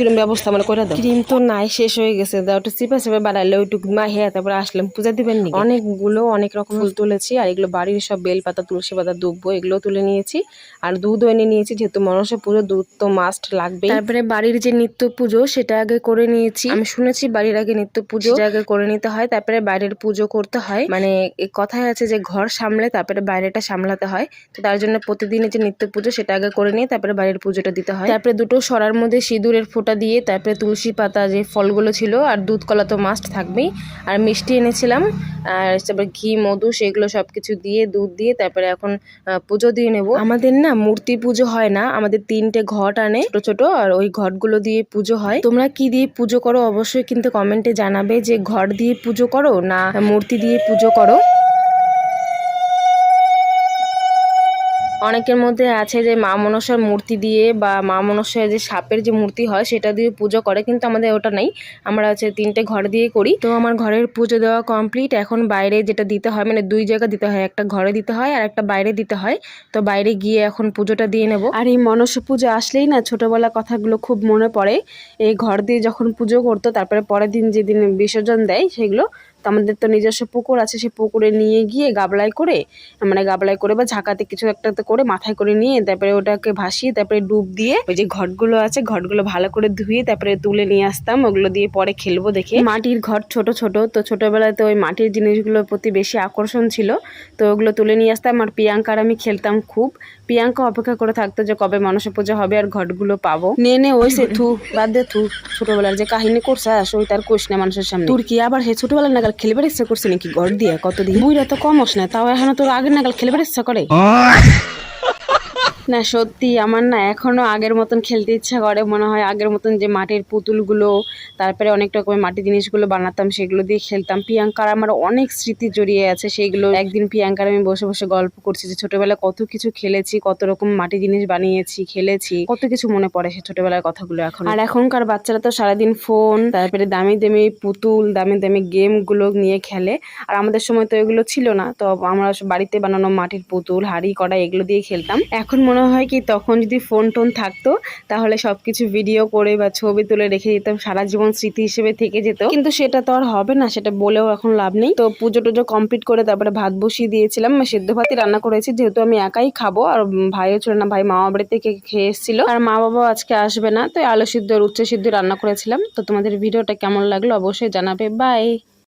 কিরম ব্যবস্থা মানে করে দাও। ক্রিম তো নাই, শেষ হয়ে গেছে, দাও একটু চিপা চিপা বানাইলে ওইটুকু মাহে তারপরে আসলাম পূজা দিবেন নি। অনেকগুলো অনেক রকম ফুল তুলেছি, আর এগুলো বাড়ির সব বেল পাতা, তুলসী পাতা, দুব্বো এগুলো তুলে নিয়েছি, আর দুধও এনে নিয়েছি, যেহেতু মনসা পুজো দুধ তো মাস্ট লাগবে। তারপরে বাড়ির যে নিত্য পুজো সেটা আগে করে নিয়েছি। আমি শুনেছি বাড়ির আগে নিত্য পুজো আগে করে নিতে হয়, তারপরে বাইরের পুজো করতে হয়। মানে কথায় আছে যে ঘর সামলে তারপরে বাইরেটা সামলাতে হয়, তো তার জন্য প্রতিদিনের যে নিত্য পুজো সেটা আগে করে নিয়ে তারপরে বাইরের পুজোটা দিতে হয়। তারপরে দুটো সরার মধ্যে সিঁদুরের ফোঁটা দিয়ে তারপরে তুলসী পাতা, যে ফলগুলো ছিল, আর দুধ কলা তো মাস্ট থাকবেই, আর মিষ্টি এনেছিলাম, আর তারপরে ঘি মধু সেগুলো সবকিছু দিয়ে দুধ দিয়ে তারপরে এখন পুজো দিয়ে নেব। আমাদের না মূর্তি পুজো হয় না, আমাদের 3টে ঘট আনে ছোট ছোট, আর ওই ঘটগুলো দিয়ে পুজো হয়। তোমরা কি দিয়ে পুজো করো অবশ্যই কিন্তু কমেন্টে জানাবে, যে ঘট দিয়ে পুজো করো না মূর্তি দিয়ে পুজো করো। অনেকের মধ্যে আছে যে মা মনসার মূর্তি দিয়ে বা মা মনসার যে সাপের যে মূর্তি হয় সেটা দিয়ে পুজো করে, কিন্তু আমাদের ওটা নেই, আমরা হচ্ছে 3টে ঘর দিয়ে করি। তো আমার ঘরের পুজো দেওয়া কমপ্লিট, এখন বাইরে যেটা দিতে হয়, মানে 2 জায়গা দিতে হয়, একটা ঘরে দিতে হয় আর একটা বাইরে দিতে হয়, তো বাইরে গিয়ে এখন পুজোটা দিয়ে নেব। আর এই মনসা পুজো আসলেই না ছোটবেলা কথাগুলো খুব মনে পড়ে। এই ঘর দিয়ে যখন পুজো করতো, তারপরে পরের দিন যেদিন বিসর্জন দেয় সেগুলো, তো আমাদের তো নিজস্ব পুকুর আছে, সেই পুকুরে নিয়ে গিয়ে গাবলায় করে, মানে গাবলায় করে বা ঝাঁকাতে কিছু একটা করে মাথায় করে নিয়ে তারপরে ওটাকে ভাসিয়ে তারপরে ডুব দিয়ে ওই যে ঘটগুলো আছে ঘটগুলো ভালো করে ধুয়ে তারপরে তুলে নিয়ে আসতাম, ওগুলো দিয়ে পরে খেলবো দেখে। মাটির ঘট ছোট ছোট, তো ছোটবেলায় তো ওই মাটির জিনিসগুলোর প্রতি বেশি আকর্ষণ ছিল, তো ওগুলো তুলে নিয়ে আসতাম, আর প্রিয়াঙ্কার আমি খেলতাম খুব। প্রিয়াঙ্কা অপেক্ষা করে থাকতো যে কবে মনসা পুজো হবে আর ঘটগুলো পাবো। নে ওই সে থু বাদ দে, থু ছোটবেলার যে কাহিনী করছে ওই তার কোষ না মানুষের সামনে। তোর কি আবার সে ছোটবেলার নাগাল খেলবার ইচ্ছা করছে নাকি ঘর দিয়ে? কতদিন বুইরা তো কমস না, তাও এখন তোর আগের নাগাল খেলবার ইচ্ছা করে না? সত্যি আমার না এখনো আগের মতন খেলতে ইচ্ছা করে, মনে হয় আগের মতন যে মাটির পুতুলগুলো, তারপরে অনেক রকমের মাটির জিনিসগুলো বানাতাম, সেগুলো দিয়ে খেলতাম। প্রিয়াঙ্কার আমার অনেক স্মৃতি জড়িয়ে আছে সেইগুলো। একদিন প্রিয়াঙ্কার আমি বসে বসে গল্প করছি যে ছোটবেলায় কত কিছু খেলেছি, কত রকম মাটির জিনিস বানিয়েছি, খেলেছি, কত কিছু মনে পড়ে সে ছোটবেলার কথাগুলো এখন। আর এখনকার বাচ্চারা তো সারাদিন ফোন, তারপরে দামি দামি পুতুল, দামি দামি গেম গুলো নিয়ে খেলে, আর আমাদের সময় তো এগুলো ছিল না, তো আমরা বাড়িতে বানানো মাটির পুতুল, হাড়ি কড়াই এগুলো দিয়ে খেলতাম। এখন মনে হয় কি তখন যদি ফোন টোন থাকতো তাহলে সবকিছু ভিডিও করে বা ছবি তুলে রেখে দিতাম, সারা জীবন স্মৃতি হিসেবে থেকে যেত, কিন্তু সেটা তো আর হবে না, সেটা বলেও এখন লাভ নেই। তো পুজো টুজো কমপ্লিট করে তারপরে ভাত বসিয়ে দিয়েছিলাম, সেদ্ধ ভাতই রান্না করেছি, যেহেতু আমি একাই খাবো, আর ভাইও ছিল না, ভাই মামা বাড়ি থেকে খেয়ে এসেছিল, আর মা বাবাও আজকে আসবে না, তো আলু সিদ্ধ আর উচ্চ সিদ্ধ রান্না করেছিলাম। তো তোমাদের ভিডিওটা কেমন লাগলো অবশ্যই জানাবে। বাই।